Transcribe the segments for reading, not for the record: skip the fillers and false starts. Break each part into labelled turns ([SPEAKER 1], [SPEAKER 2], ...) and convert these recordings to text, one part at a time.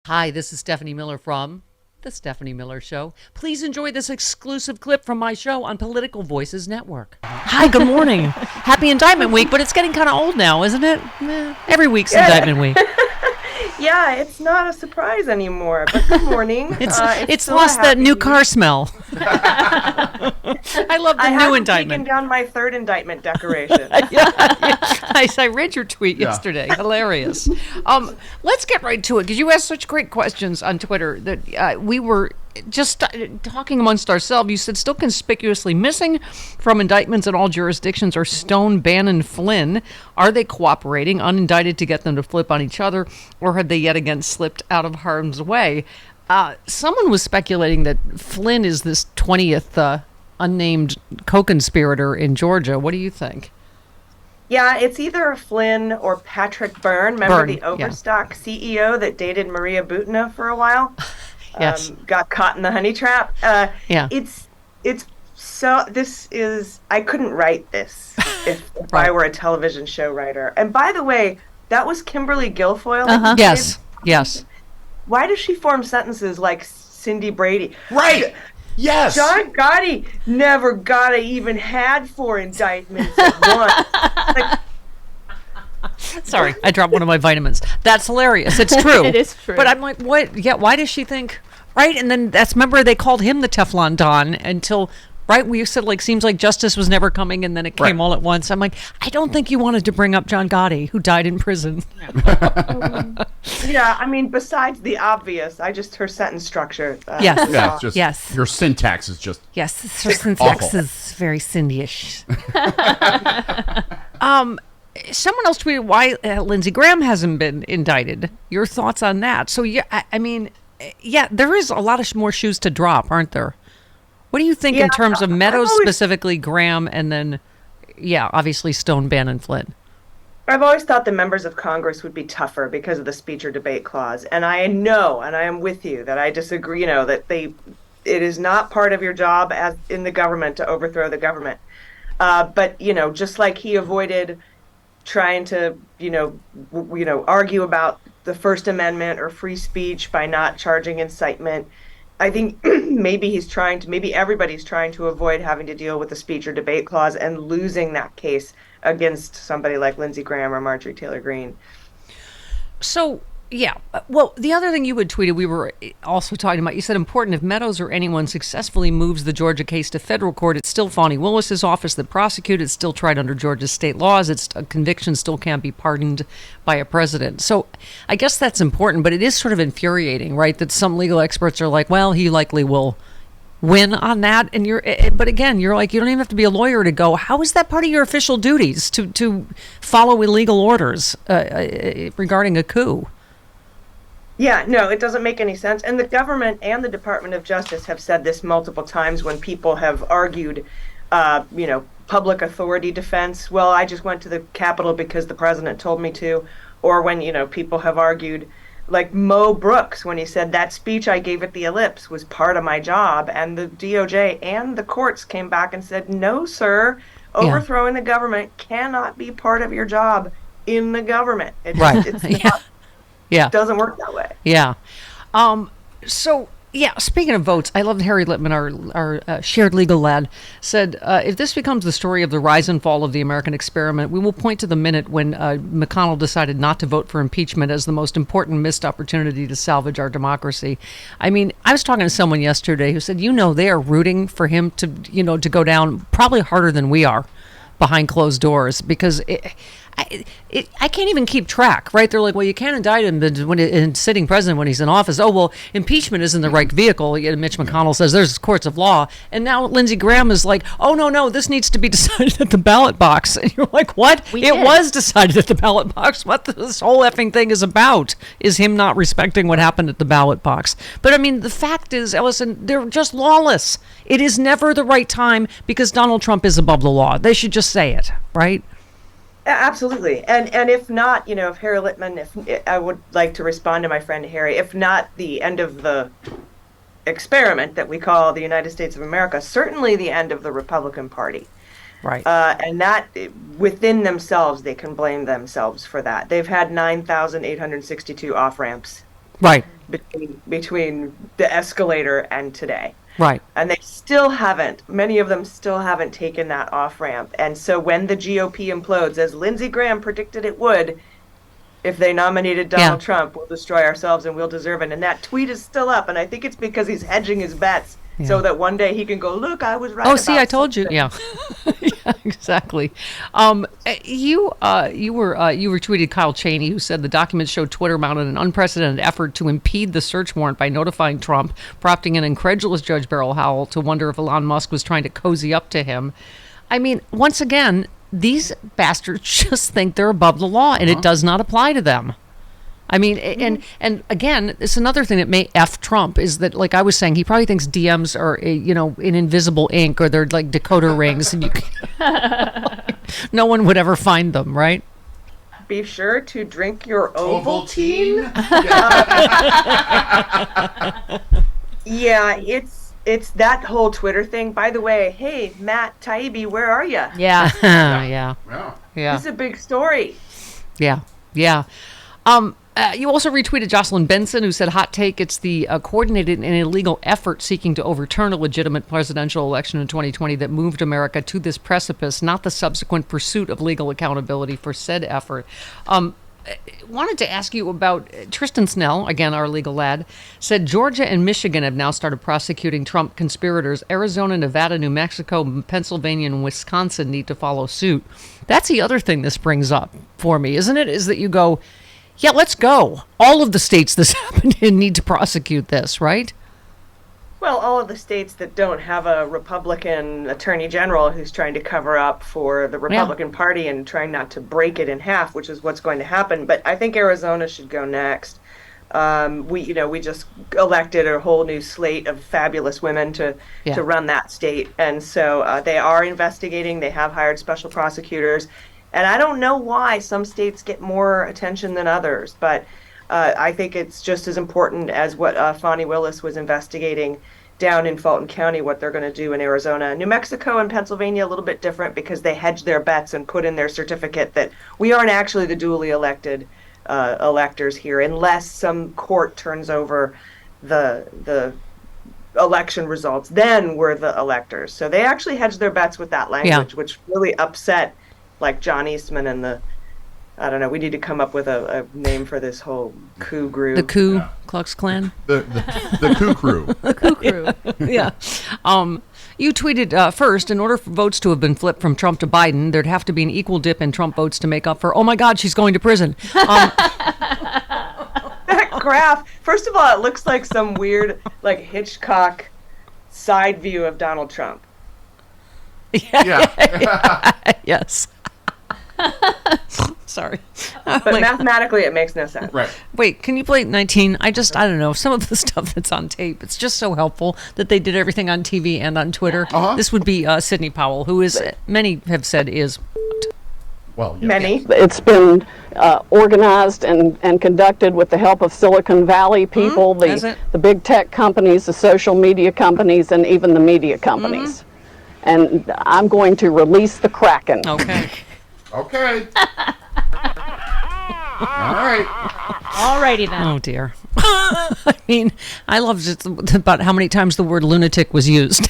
[SPEAKER 1] Hi, this is Stephanie Miller from The Stephanie Miller Show. Please enjoy this exclusive clip from my show on Political Voices Network. Hi, good morning. Happy Indictment Week, but it's getting kind of old now, isn't it? Every week's Indictment Week.
[SPEAKER 2] Yeah, it's not a surprise anymore, but good morning.
[SPEAKER 1] It's lost that new car smell. I love the new indictment.
[SPEAKER 2] I haven't taken down my third indictment decoration.
[SPEAKER 1] I read your tweet yesterday. Hilarious. Let's get right to it, because you asked such great questions on Twitter that we were just talking amongst ourselves. You said still conspicuously missing from indictments in all jurisdictions are Stone, Bannon, Flynn. Are they cooperating, unindicted, to get them to flip on each other, or have they yet again slipped out of harm's way? Someone was speculating that Flynn is this 20th unnamed co-conspirator in Georgia. What do you think?
[SPEAKER 2] Yeah, it's either Flynn or Patrick Byrne. Remember the Overstock CEO that dated Maria Butina for a while?
[SPEAKER 1] Yes.
[SPEAKER 2] Got caught in the honey trap. It's so, this is, I couldn't write this if
[SPEAKER 1] Right.
[SPEAKER 2] I were a television show writer. And by the way, that was Kimberly Guilfoyle.
[SPEAKER 1] Yes.
[SPEAKER 2] Why does she form sentences like Cindy Brady?
[SPEAKER 3] Right. Yes.
[SPEAKER 2] John Gotti never got even had 4 indictments at once. Like,
[SPEAKER 1] Sorry, I dropped one of my vitamins. That's hilarious. It's true.
[SPEAKER 4] It is true.
[SPEAKER 1] But I'm like, what? Yeah, why does she think? Right? And then remember, they called him the Teflon Don until, right, we said, like, seems like justice was never coming, and then it came all at once. I'm like, I don't think you wanted to bring up John Gotti, who died in prison.
[SPEAKER 2] yeah, I mean, besides the obvious, her sentence structure.
[SPEAKER 1] Yes.
[SPEAKER 3] Yeah, it's just,
[SPEAKER 1] Yes.
[SPEAKER 3] your syntax is just
[SPEAKER 1] Yes, her syntax
[SPEAKER 3] awful.
[SPEAKER 1] is very Cindy-ish. Someone else tweeted why Lindsey Graham hasn't been indicted. Your thoughts on that? So, yeah, I mean, yeah, there is a lot of more shoes to drop, aren't there? What do you think in terms of Meadows specifically, Graham, and then, obviously Stone, Bannon, Flynn?
[SPEAKER 2] I've always thought the members of Congress would be tougher because of the speech or debate clause. And I know, and I am with you, that I disagree, that it is not part of your job as in the government to overthrow the government. But, just like he avoided trying to, argue about the First Amendment or free speech by not charging incitement, I think maybe everybody's trying to avoid having to deal with the speech or debate clause and losing that case against somebody like Lindsey Graham or Marjorie Taylor Greene.
[SPEAKER 1] So, well, the other thing you had tweeted, we were also talking about, you said important if Meadows or anyone successfully moves the Georgia case to federal court, it's still Fani Willis's office that prosecutes. It's still tried under Georgia's state laws. Its conviction still can't be pardoned by a president. So I guess that's important, but it is sort of infuriating, right, that some legal experts are like, well, he likely will win on that. And but again, you're like, you don't even have to be a lawyer to go, how is that part of your official duties to follow illegal orders regarding a coup?
[SPEAKER 2] Yeah, no, it doesn't make any sense. And the government and the Department of Justice have said this multiple times when people have argued, public authority defense. Well, I just went to the Capitol because the president told me to. Or when, people have argued, like Mo Brooks, when he said that speech I gave at the Ellipse was part of my job. And the DOJ and the courts came back and said, no, sir, overthrowing the government cannot be part of your job in the government. It's not.
[SPEAKER 1] Yeah.
[SPEAKER 2] It doesn't work that way.
[SPEAKER 1] Yeah. Speaking of votes, I loved Harry Littman, our shared legal lad, said, if this becomes the story of the rise and fall of the American experiment, we will point to the minute when McConnell decided not to vote for impeachment as the most important missed opportunity to salvage our democracy. I mean, I was talking to someone yesterday who said, they are rooting for him to go down probably harder than we are behind closed doors, because I can't even keep track, right? They're like, well, you can't indict him when sitting president when he's in office. Oh, well, impeachment isn't the right vehicle. Mitch McConnell says there's courts of law. And now Lindsey Graham is like, oh, no, this needs to be decided at the ballot box. And you're like, what? It was decided at the ballot box. What this whole effing thing is about is him not respecting what happened at the ballot box. But I mean, the fact is, Allison, they're just lawless. It is never the right time because Donald Trump is above the law. They should just say it, right?
[SPEAKER 2] Absolutely. And if not, if Harry Littman, I would like to respond to my friend Harry, if not the end of the experiment that we call the United States of America, certainly the end of the Republican Party.
[SPEAKER 1] Right.
[SPEAKER 2] And that within themselves, they can blame themselves for that. They've had 9,862 off-ramps.
[SPEAKER 1] Right.
[SPEAKER 2] between the escalator and today.
[SPEAKER 1] Right.
[SPEAKER 2] And many of them still haven't taken that off-ramp. And so when the GOP implodes, as Lindsey Graham predicted it would, if they nominated Donald Trump, we'll destroy ourselves and we'll deserve it. And that tweet is still up. And I think it's because he's hedging his bets so that one day he can go, look, I was right.
[SPEAKER 1] Oh, see, I told you. Yeah. Yeah, exactly. You retweeted Kyle Cheney, who said the documents showed Twitter mounted an unprecedented effort to impede the search warrant by notifying Trump, prompting an incredulous Judge Beryl Howell to wonder if Elon Musk was trying to cozy up to him. I mean, once again, these bastards just think they're above the law, and it does not apply to them. I mean, and again, it's another thing that may F Trump is that, like I was saying, he probably thinks DMs are, in invisible ink or they're like decoder rings, and no one would ever find them, right?
[SPEAKER 2] Be sure to drink your Ovaltine. Yeah, it's that whole Twitter thing. By the way, hey, Matt Taibbi, where are you?
[SPEAKER 1] Yeah. Yeah.
[SPEAKER 2] This is a big story.
[SPEAKER 1] Yeah. You also retweeted Jocelyn Benson, who said, hot take, it's the coordinated and illegal effort seeking to overturn a legitimate presidential election in 2020 that moved America to this precipice, not the subsequent pursuit of legal accountability for said effort. Wanted to ask you about Tristan Snell, again, our legal lad, said Georgia and Michigan have now started prosecuting Trump conspirators. Arizona, Nevada, New Mexico, Pennsylvania, and Wisconsin need to follow suit. That's the other thing this brings up for me, isn't it? Is that you go, yeah, let's go. All of the states this happened in need to prosecute this, right?
[SPEAKER 2] Well, all of the states that don't have a Republican attorney general who's trying to cover up for the Republican Party and trying not to break it in half, which is what's going to happen. But I think Arizona should go next. We just elected a whole new slate of fabulous women to run that state. And so they are investigating. They have hired special prosecutors. And I don't know why some states get more attention than others, but I think it's just as important as what Fani Willis was investigating down in Fulton County, what they're going to do in Arizona. New Mexico and Pennsylvania, a little bit different because they hedged their bets and put in their certificate that we aren't actually the duly elected electors here unless some court turns over the election results. Then we're the electors. So they actually hedged their bets with that language, which really upset like John Eastman and I don't know, we need to come up with a name for this whole coup group.
[SPEAKER 1] The Ku Klux Klan?
[SPEAKER 3] The coup crew.
[SPEAKER 1] The coup crew. Yeah. You tweeted first, in order for votes to have been flipped from Trump to Biden, there'd have to be an equal dip in Trump votes to make up for, oh my God, she's going to prison.
[SPEAKER 2] That graph, first of all, it looks like some weird, like Hitchcock side view of Donald Trump.
[SPEAKER 1] Yeah. Yes. Sorry.
[SPEAKER 2] But mathematically, it makes no sense.
[SPEAKER 3] Right.
[SPEAKER 1] Wait, can you play 19? I don't know. Some of the stuff that's on tape, it's just so helpful that they did everything on TV and on Twitter. This would be Sidney Powell, who is, many have said is...
[SPEAKER 3] Well, yeah.
[SPEAKER 2] Many.
[SPEAKER 4] It's been organized and conducted with the help of Silicon Valley people, the big tech companies, the social media companies, and even the media companies. And I'm going to release the Kraken.
[SPEAKER 1] Okay.
[SPEAKER 3] Okay. All right.
[SPEAKER 5] Alrighty then.
[SPEAKER 1] Oh, dear. I mean, I love just about how many times the word lunatic was used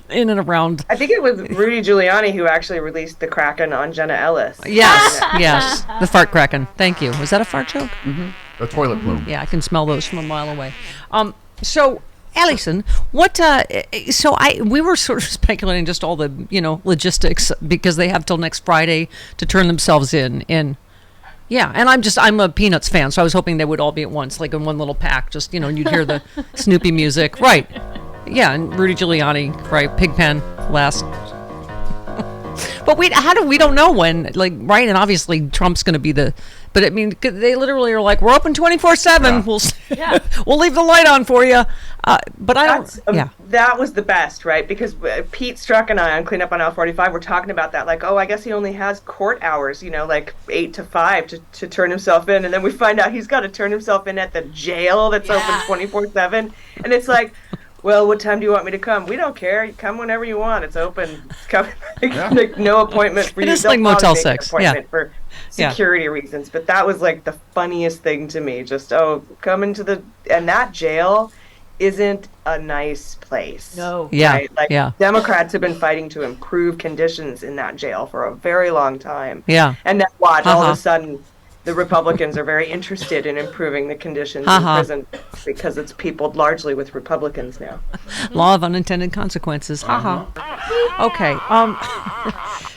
[SPEAKER 1] in and around.
[SPEAKER 2] I think it was Rudy Giuliani who actually released the Kraken on Jenna Ellis.
[SPEAKER 1] Yes, yes. The fart Kraken. Thank you. Was that a fart joke?
[SPEAKER 3] Mm-hmm. A toilet plume.
[SPEAKER 1] Yeah, I can smell those from a mile away. So... Allison, we were sort of speculating just all the, logistics because they have till next Friday to turn themselves in. Yeah, and I'm a Peanuts fan, so I was hoping they would all be at once, like in one little pack, just, you'd hear the Snoopy music. Right. Yeah, and Rudy Giuliani, right, Pigpen last. But we don't know when, like, right, and obviously Trump's going to be but I mean, they literally are like, we're open 24/7.
[SPEAKER 3] Yeah.
[SPEAKER 1] We'll leave the light on for you. But I don't.
[SPEAKER 2] That was the best, right? Because Pete Strzok and I on Clean Up on Aisle 45 were talking about that. Like, I guess he only has court hours, like 8 to 5 to turn himself in. And then we find out he's got to turn himself in at the jail that's open 24/7. And it's like, well, what time do you want me to come? We don't care. You come whenever you want. It's open. Come, like, no appointment for you.
[SPEAKER 1] It's like Motel 6.
[SPEAKER 2] Appointment for security reasons. But that was like the funniest thing to me. Just, come into and that jail isn't a nice place.
[SPEAKER 5] No.
[SPEAKER 1] Yeah.
[SPEAKER 2] Right? Like, Democrats have been fighting to improve conditions in that jail for a very long time.
[SPEAKER 1] Yeah.
[SPEAKER 2] And then watch, all of a sudden, the Republicans are very interested in improving the conditions in prison because it's peopled largely with Republicans now.
[SPEAKER 1] Law of unintended consequences. Okay.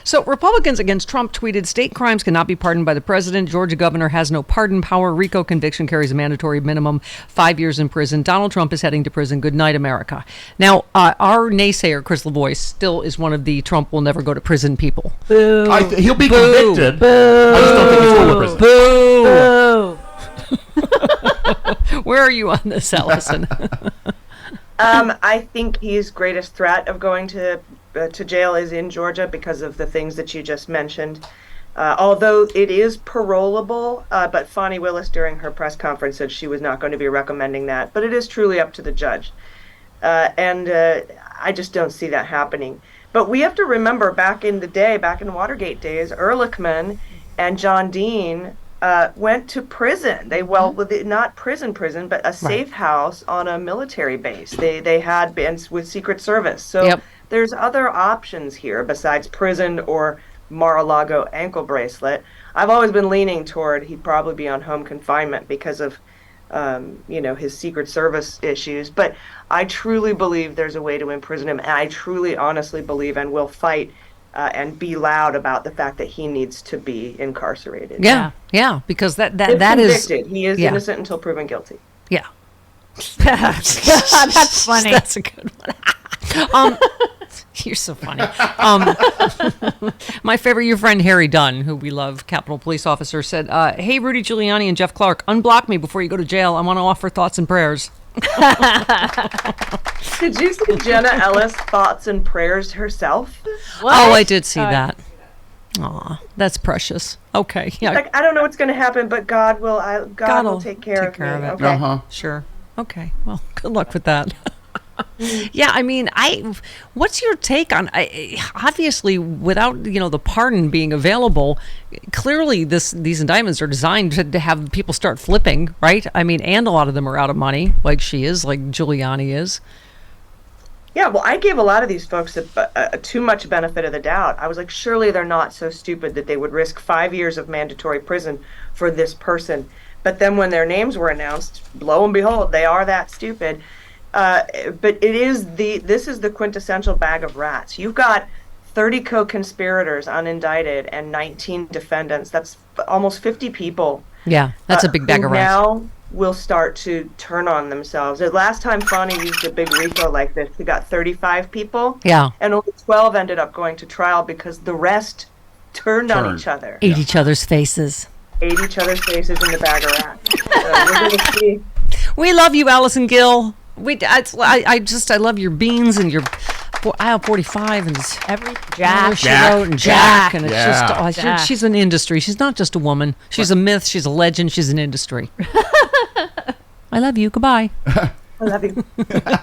[SPEAKER 1] So Republicans against Trump tweeted, state crimes cannot be pardoned by the president. Georgia governor has no pardon power. RICO conviction carries a mandatory minimum 5 years in prison. Donald Trump is heading to prison. Good night, America. Now, our naysayer, Chris LaVoie, still is one of the Trump will never go to prison people.
[SPEAKER 5] Boo.
[SPEAKER 3] He'll be convicted.
[SPEAKER 5] Boo.
[SPEAKER 3] I just don't think he's going to prison.
[SPEAKER 5] Boo.
[SPEAKER 1] Where are you on this, Allison?
[SPEAKER 2] I think his greatest threat of going to jail is in Georgia because of the things that you just mentioned. Although it is parolable, but Fani Willis during her press conference said she was not going to be recommending that. But it is truly up to the judge. And I just don't see that happening. But we have to remember back in the Watergate days, Ehrlichman and John Dean went to prison. Not prison, but a safe house on a military base. They had been with Secret Service. So there's other options here besides prison or Mar-a-Lago ankle bracelet. I've always been leaning toward he'd probably be on home confinement because of his Secret Service issues. But I truly believe there's a way to imprison him, and I truly, honestly believe and will fight and be loud about the fact that he needs to be incarcerated.
[SPEAKER 1] Yeah, because that is
[SPEAKER 2] he is innocent until proven guilty.
[SPEAKER 1] Yeah.
[SPEAKER 5] That's funny.
[SPEAKER 1] That's a good one. You're so funny. My favorite, your friend Harry Dunn, who we love, Capitol Police Officer, said, hey, Rudy Giuliani and Jeff Clark, unblock me before you go to jail. I want to offer thoughts and prayers.
[SPEAKER 2] Did you see Jenna Ellis' thoughts and prayers herself?
[SPEAKER 5] What?
[SPEAKER 1] Oh, I did see that. Aw, that's precious. Okay. Yeah.
[SPEAKER 2] Like, I don't know what's going to happen, but God will take care of me.
[SPEAKER 1] it.
[SPEAKER 2] Okay.
[SPEAKER 1] Sure. Okay. Well, good luck with that. Yeah, I mean, what's your take on? Obviously, without the pardon being available, clearly these indictments are designed to have people start flipping, right? I mean, and a lot of them are out of money, like she is, like Giuliani is.
[SPEAKER 2] Yeah, well, I gave a lot of these folks too much benefit of the doubt. I was like, surely they're not so stupid that they would risk 5 years of mandatory prison for this person. But then when their names were announced, lo and behold, they are that stupid. But this is the quintessential bag of rats. You've got 30 co-conspirators unindicted and 19 defendants. That's almost 50 people.
[SPEAKER 1] Yeah, that's a big bag of rats.
[SPEAKER 2] Now will start to turn on themselves. The last time Fani used a big RICO like this, we got 35 people.
[SPEAKER 1] Yeah.
[SPEAKER 2] And only 12 ended up going to trial because the rest turned on each other.
[SPEAKER 1] Ate each other's faces.
[SPEAKER 2] Ate each other's faces in the bag of rats. We're going to see.
[SPEAKER 1] We love you, Allison Gill. I love your beans and your aisle 45 and
[SPEAKER 5] every
[SPEAKER 1] Jack and it's just
[SPEAKER 5] Jack.
[SPEAKER 1] She's an industry. She's not just a woman. She's a myth. She's a legend. She's an industry. I love you. Goodbye.
[SPEAKER 2] I love you.